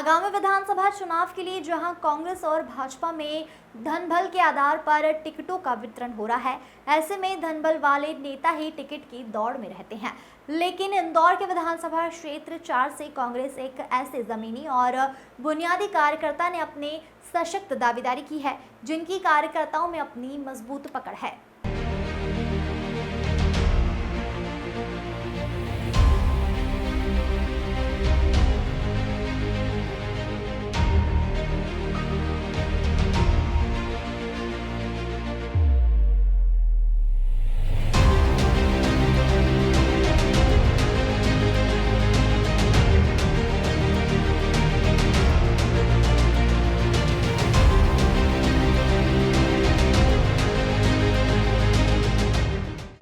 आगामी विधानसभा चुनाव के लिए जहां कांग्रेस और भाजपा में धनबल के आधार पर टिकटों का वितरण हो रहा है, ऐसे में धनबल वाले नेता ही टिकट की दौड़ में रहते हैं। लेकिन इंदौर के विधानसभा क्षेत्र 4 से कांग्रेस एक ऐसे जमीनी और बुनियादी कार्यकर्ता ने अपने सशक्त दावेदारी की है, जिनकी कार्यकर्ताओं में अपनी मजबूत पकड़ है।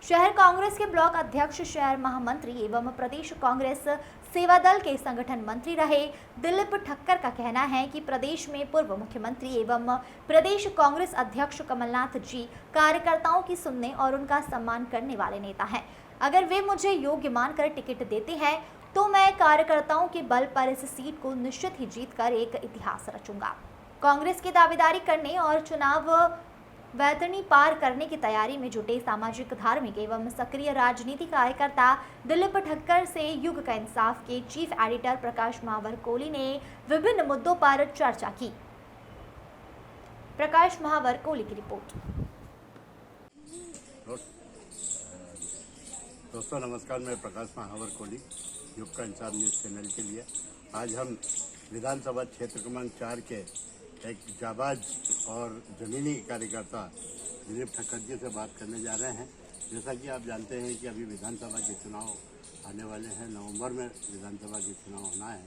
शहर कांग्रेस के ब्लॉक अध्यक्ष, शहर महामंत्री एवं प्रदेश कांग्रेस सेवा दल के संगठन मंत्री रहे दिलीप ठक्कर का कहना है कि प्रदेश में पूर्व मुख्यमंत्री एवं प्रदेश कांग्रेस अध्यक्ष कमलनाथ जी कार्यकर्ताओं की सुनने और उनका सम्मान करने वाले नेता हैं। अगर वे मुझे योग्य मानकर टिकट देते हैं तो मैं कार्यकर्ताओं के बल पर इस सीट को निश्चित ही जीतकर एक इतिहास रचूंगा। कांग्रेस की दावेदारी करने और चुनाव वैतरणी पार करने की तैयारी में जुटे सामाजिक, धार्मिक एवं सक्रिय राजनीतिक कार्यकर्ता दिलीप ठक्कर से युग का इंसाफ के चीफ एडिटर प्रकाश महावर कोहली ने विभिन्न मुद्दों पर चर्चा की। प्रकाश महावर कोहली की रिपोर्ट। दोस्तों नमस्कार, मैं प्रकाश महावर कोहली, युग का इंसाफ न्यूज़ चैनल के लिए आज हम विधानसभा क्षेत्र क्रमांक 4 के एक जाबाज और ज़मीनी कार्यकर्ता दिलीप ठक्कर जी से बात करने जा रहे हैं। जैसा कि आप जानते हैं कि अभी विधानसभा के चुनाव आने वाले हैं, नवंबर में विधानसभा के चुनाव होना है।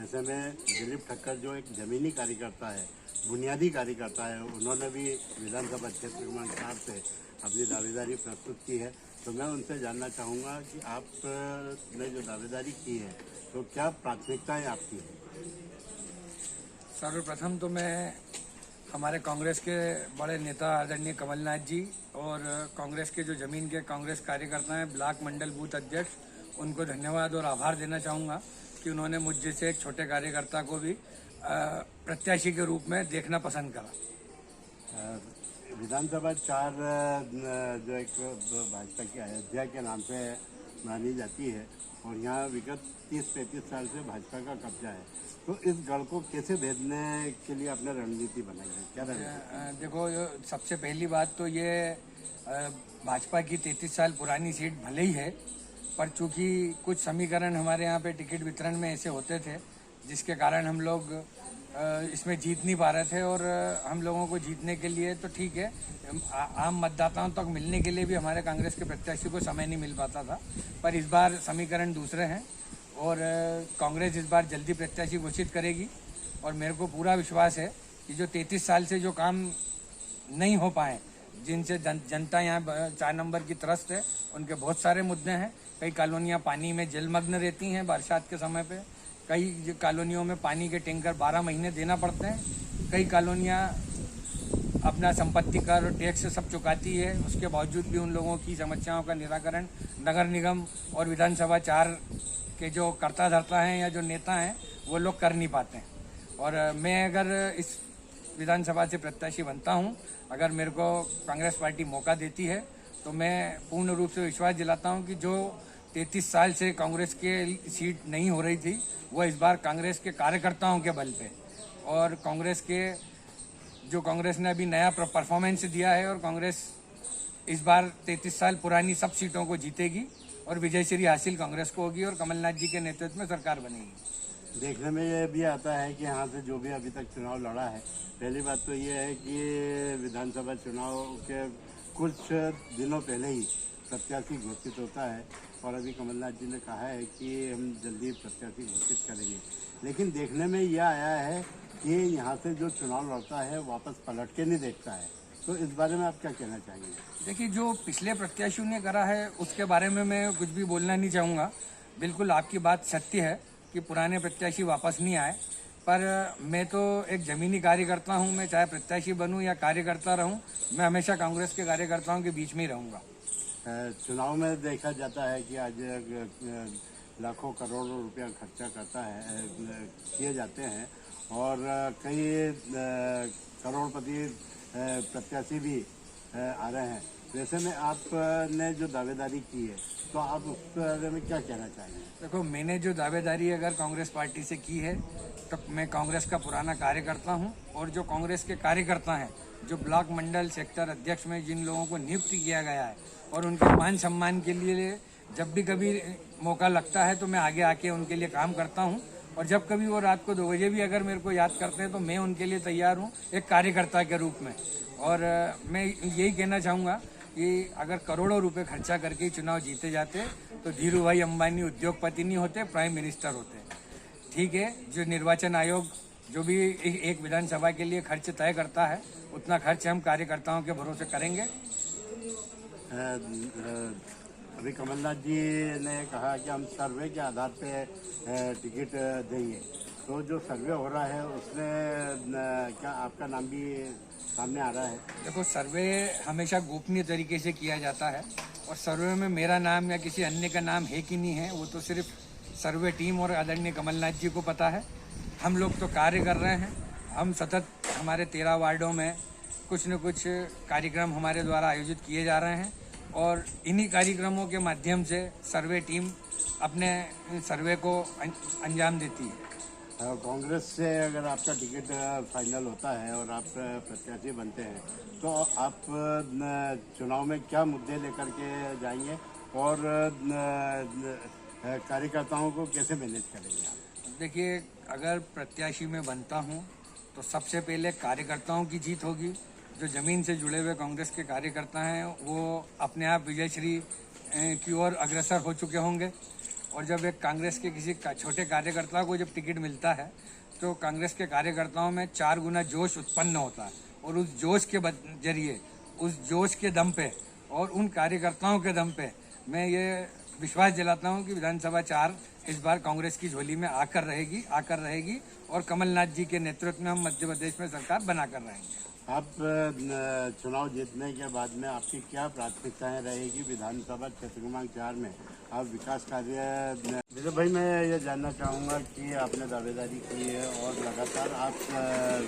ऐसे में दिलीप ठक्कर जो एक ज़मीनी कार्यकर्ता है, बुनियादी कार्यकर्ता है, उन्होंने भी विधानसभा क्षेत्र क्रमांक 4 से अपनी दावेदारी प्रस्तुत की है। तो मैं उनसे जानना चाहूँगा कि आपने जो दावेदारी की है तो क्या प्राथमिकताएँ आपकी हैं? सर्वप्रथम तो मैं हमारे कांग्रेस के बड़े नेता आदरणीय कमलनाथ जी और कांग्रेस के जो ज़मीन के कांग्रेस कार्यकर्ता हैं, ब्लॉक मंडल बूथ अध्यक्ष, उनको धन्यवाद और आभार देना चाहूँगा कि उन्होंने मुझ जैसे एक छोटे कार्यकर्ता को भी प्रत्याशी के रूप में देखना पसंद करा। विधानसभा 4 जो एक भाजपा की अयोध्या के नाम से मानी जाती है और यहाँ विगत 30-35 साल से भाजपा का कब्जा है, तो इस गढ़ को कैसे भेदने के लिए आपने रणनीति बनाई है? क्या रणनीति? देखो, सबसे पहली बात तो ये भाजपा की 33 साल पुरानी सीट भले ही है, पर चूंकि कुछ समीकरण हमारे यहाँ पे टिकट वितरण में ऐसे होते थे जिसके कारण हम लोग इसमें जीत नहीं पा रहे थे। और हम लोगों को जीतने के लिए तो ठीक है, आम मतदाताओं तक मिलने के लिए भी हमारे कांग्रेस के प्रत्याशी को समय नहीं मिल पाता था, पर इस बार समीकरण दूसरे हैं और कांग्रेस इस बार जल्दी प्रत्याशी घोषित करेगी। और मेरे को पूरा विश्वास है कि जो 33 साल से जो काम नहीं हो पाए, जिनसे जनता यहाँ 4 नंबर की त्रस्त है, उनके बहुत सारे मुद्दे हैं। कई कॉलोनियाँ पानी में जलमग्न रहती हैं बरसात के समय पे, कई कॉलोनियों में पानी के टैंकर 12 महीने देना पड़ते हैं, कई कॉलोनियाँ अपना संपत्ति कर और टैक्स सब चुकाती है, उसके बावजूद भी उन लोगों की समस्याओं का निराकरण नगर निगम और विधानसभा 4 के जो कर्ता धर्ता हैं या जो नेता हैं वो लोग कर नहीं पाते हैं। और मैं अगर इस विधानसभा से प्रत्याशी बनता हूं, अगर मेरे को कांग्रेस पार्टी मौका देती है, तो मैं पूर्ण रूप से विश्वास दिलाता हूं कि जो 33 साल से कांग्रेस के सीट नहीं हो रही थी, वो इस बार कांग्रेस के कार्यकर्ताओं के बल पे और कांग्रेस ने अभी नया परफॉर्मेंस दिया है और कांग्रेस इस बार 33 साल पुरानी सब सीटों को जीतेगी और विजय श्री हासिल कांग्रेस को होगी और कमलनाथ जी के नेतृत्व में सरकार बनेगी। देखने में ये भी आता है कि यहाँ से जो भी अभी तक चुनाव लड़ा है, पहली बात तो ये है कि विधानसभा चुनाव के कुछ दिनों पहले ही प्रत्याशी घोषित होता है और अभी कमलनाथ जी ने कहा है कि हम जल्दी प्रत्याशी घोषित करेंगे। लेकिन देखने में यह आया है कि यहाँ से जो चुनाव लड़ता है वापस पलट के नहीं देखता है, तो इस बारे में आप क्या कहना चाहेंगे? देखिए, जो पिछले प्रत्याशियों ने करा है उसके बारे में मैं कुछ भी बोलना नहीं चाहूँगा। बिल्कुल आपकी बात सत्य है कि पुराने प्रत्याशी वापस नहीं आए, पर मैं तो एक ज़मीनी कार्यकर्ता हूँ। मैं चाहे प्रत्याशी बनूँ या कार्यकर्ता रहूँ, मैं हमेशा कांग्रेस के कार्यकर्ताओं के बीच में ही रहूँगा। चुनाव में देखा जाता है कि आज लाखों करोड़ों रुपया खर्चा करता है, किए जाते हैं और कई करोड़पति प्रत्याशी भी आ रहे हैं। वैसे में आपने जो दावेदारी की है तो आप उस बारे में क्या कहना चाहेंगे? देखो, मैंने जो दावेदारी अगर कांग्रेस पार्टी से की है तो मैं कांग्रेस का पुराना कार्यकर्ता हूं और जो कांग्रेस के कार्यकर्ता हैं, जो ब्लॉक मंडल सेक्टर अध्यक्ष में जिन लोगों को नियुक्त किया गया है और उनके मान सम्मान के लिए जब भी कभी मौका लगता है तो मैं आगे आके उनके लिए काम करता हूं और जब कभी वो रात को 2 बजे भी अगर मेरे को याद करते हैं तो मैं उनके लिए तैयार हूं एक कार्यकर्ता के रूप में। और मैं यही कहना चाहूँगा कि अगर करोड़ों रुपए खर्चा करके चुनाव जीते जाते तो धीरू भाई अंबानी उद्योगपति नहीं होते, प्राइम मिनिस्टर होते। ठीक है, जो निर्वाचन आयोग जो भी एक विधानसभा के लिए खर्च तय करता है उतना खर्च हम कार्यकर्ताओं के भरोसे करेंगे। अभी कमलनाथ जी ने कहा कि हम सर्वे के आधार पे टिकट देंगे, तो जो सर्वे हो रहा है उसमें क्या आपका नाम भी सामने आ रहा है? देखो, सर्वे हमेशा गोपनीय तरीके से किया जाता है और सर्वे में मेरा नाम या किसी अन्य का नाम है कि नहीं है वो तो सिर्फ सर्वे टीम और आदरणीय कमलनाथ जी को पता है। हम लोग तो कार्य कर रहे हैं। हम सतत हमारे 13 वार्डों में कुछ न कुछ कार्यक्रम हमारे द्वारा आयोजित किए जा रहे हैं और इन्हीं कार्यक्रमों के माध्यम से सर्वे टीम अपने सर्वे को अंजाम देती है। कांग्रेस से अगर आपका टिकट फाइनल होता है और आप प्रत्याशी बनते हैं तो आप चुनाव में क्या मुद्दे लेकर के जाएंगे और कार्यकर्ताओं को कैसे मैनेज करेंगे आप? देखिए, अगर प्रत्याशी में बनता हूं तो सबसे पहले कार्यकर्ताओं की जीत होगी। जो ज़मीन से जुड़े हुए कांग्रेस के कार्यकर्ता हैं वो अपने आप विजयश्री की ओर अग्रसर हो चुके होंगे और जब एक कांग्रेस के किसी छोटे कार्यकर्ता को जब टिकट मिलता है तो कांग्रेस के कार्यकर्ताओं में 4 गुना जोश उत्पन्न होता है और उस जोश के जरिए, उस जोश के दम पे और उन कार्यकर्ताओं के दम पे मैं ये विश्वास दिलाता हूं कि विधानसभा 4 इस बार कांग्रेस की झोली में आकर रहेगी और कमलनाथ जी के नेतृत्व में हम मध्य प्रदेश में सरकार बनाकर रहेंगे। आप चुनाव जीतने के बाद में आपकी क्या प्राथमिकताएं रहेगी विधानसभा क्षेत्र क्रमांक 4 में? आप विकास कार्य विजय भाई, मैं ये जानना चाहूँगा कि आपने दावेदारी की है और लगातार आप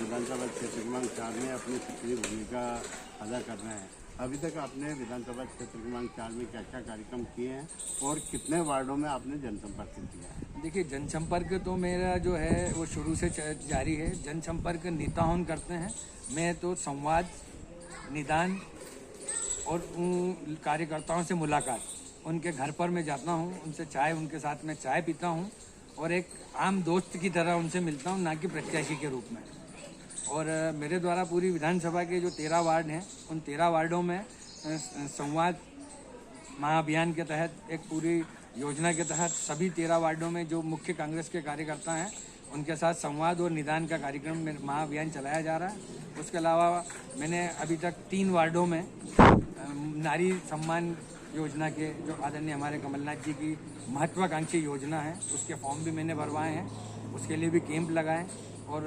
विधानसभा क्षेत्र क्रमांक 4 में अपनी सक्रिय भूमिका अदा कर रहे हैं। अभी तक आपने विधानसभा क्षेत्र क्रमांक 4 में क्या क्या कार्यक्रम किए हैं और कितने वार्डों में आपने जनसंपर्क किया है? देखिए, जनसंपर्क तो मेरा जो है वो शुरू से जारी है। जनसंपर्क नेताओं करते हैं, मैं तो संवाद, निदान और उन कार्यकर्ताओं से मुलाकात, उनके घर पर मैं जाता हूं, उनसे उनके साथ में चाय पीता हूं और एक आम दोस्त की तरह उनसे मिलता हूं, ना कि प्रत्याशी के रूप में। और मेरे द्वारा पूरी विधानसभा के जो 13 वार्ड हैं उन 13 वार्डों में संवाद महाअभियान के तहत एक पूरी योजना के तहत सभी 13 वार्डों में जो मुख्य कांग्रेस के कार्यकर्ता हैं उनके साथ संवाद और निदान का कार्यक्रम महाअभियान चलाया जा रहा है। उसके अलावा मैंने अभी तक 3 वार्डों में नारी सम्मान योजना के, जो आदरणीय हमारे कमलनाथ जी की महत्वाकांक्षी योजना है, उसके फॉर्म भी मैंने भरवाए हैं, उसके लिए भी कैंप लगाए और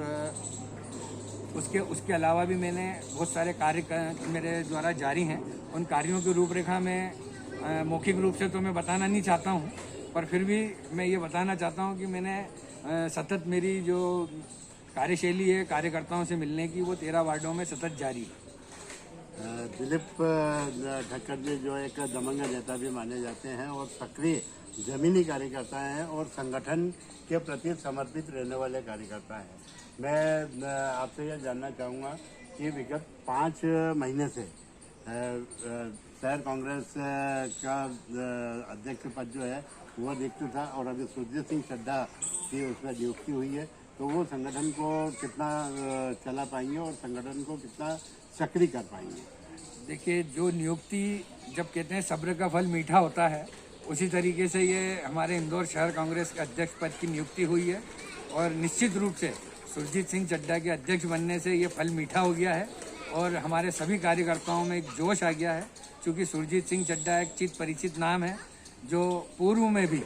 उसके अलावा भी मैंने बहुत सारे कार्य मेरे द्वारा जारी हैं। उन कार्यों की रूपरेखा में मौखिक रूप से तो मैं बताना नहीं चाहता हूं, पर फिर भी मैं ये बताना चाहता हूं कि मैंने सतत मेरी जो कार्यशैली है कार्यकर्ताओं से मिलने की वो 13 वार्डों में सतत जारी है। दिलीप ठक्कर जी जो एक दबंग नेता भी माने जाते हैं और सक्रिय जमीनी कार्यकर्ता हैं और संगठन के प्रति समर्पित रहने वाले कार्यकर्ता हैं। मैं आपसे यह जानना चाहूँगा कि विगत 5 महीने से शहर कांग्रेस का अध्यक्ष पद जो है वो रिक्त था और अभी सुरजीत सिंह चड्ढा की उसमें नियुक्ति हुई है, तो वो संगठन को कितना चला पाएंगे और संगठन को कितना सक्रिय कर पाएंगे? देखिए, जो नियुक्ति जब कहते हैं सब्र का फल मीठा होता है, उसी तरीके से ये हमारे इंदौर शहर कांग्रेस के अध्यक्ष पद की नियुक्ति हुई है और निश्चित रूप से सुरजीत सिंह चड्ढा के अध्यक्ष बनने से ये फल मीठा हो गया है और हमारे सभी कार्यकर्ताओं में एक जोश आ गया है। क्योंकि सुरजीत सिंह चड्ढा एक चित परिचित नाम है जो पूर्व में भी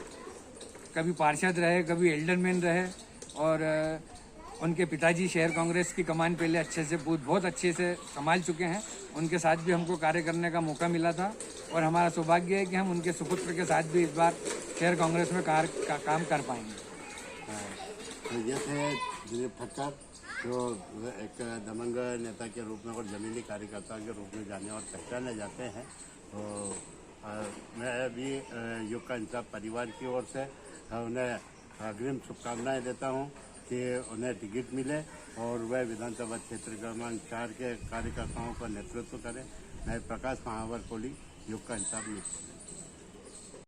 कभी पार्षद रहे, कभी एल्डरमैन रहे और उनके पिताजी शहर कांग्रेस की कमान पहले बहुत अच्छे से संभाल चुके हैं। उनके साथ भी हमको कार्य करने का मौका मिला था और हमारा सौभाग्य है कि हम उनके सुपुत्र के साथ भी इस बार शहर कांग्रेस में काम कर पाएंगे। तो ये थे दिलीप ठक्कर, जो एक दबंग नेता के रूप में और जमीनी कार्यकर्ता के रूप में जाने और पहचाने जाते हैं। तो मैं भी युग का इंसाफ परिवार की ओर से उन्हें अग्रिम शुभकामनाएं देता हूं कि उन्हें टिकट मिले और वह विधानसभा क्षेत्र क्रमांक 4 के कार्यकर्ताओं का नेतृत्व करें। मैं प्रकाश महावर कोली, युग का इंसाफ न्यूज़।